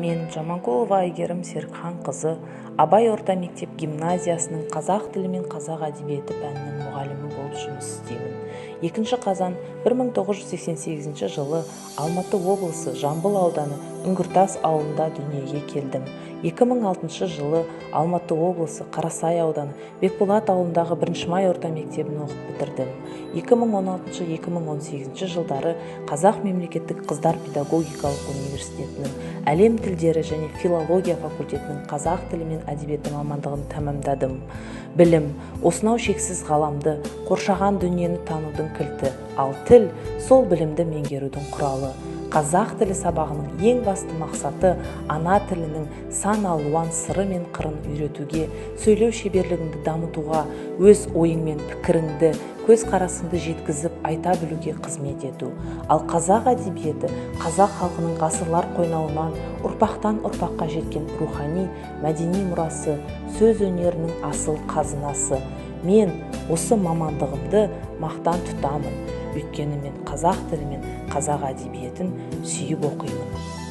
Мен Жаманқұлова Айгерім Серікханқызы, Абай орта мектеп гимназиясының қазақ тілі мен қазақ әдебиеті пәнінің мұғалімі болып жұмыс істеймін. 2 қазан 1988 жылы Алматы облысы Жамбыл ауданы Үңгіртас ауылында дүниеге келдім. 2006 жылы Алматы облысы Қарасай ауданы Бекболат ауылындағы 1 май орта мектебін оқып бітірдім. 2016-2018 жылдары Қазақ мемлекеттік қыздар педагогикалық университетінің әлем тілдері және филология факультетінің қазақ тілі мен әдебиеті мамандығын тәмамдадым. Білім осынау шексіз ғаламды, қоршаған дүниені танудың кілті, ал тіл сол білімді меңгерудің құралы. Қазақ тілі сабағының ең басты мақсаты ана тілінің сан алуан сыры мен қырын үйретуге, сөйлеу шеберлігіңді дамытуға, өз ойың мен пікіріңді, көз қарасыңды жеткізіп айта білуге қызмет ету. Ал қазақ әдебиеті қазақ халқының ғасырлар қойнауынан ұрпақтан ұрпаққа жеткен рухани, мәдени мұрасы, сөз өнерінің асыл қазынасы. Мен осы мамандығымды мақтан тұтамын. Өйткені мен қазақ тілі мен қазақ әдебиетін сүйіп оқимын.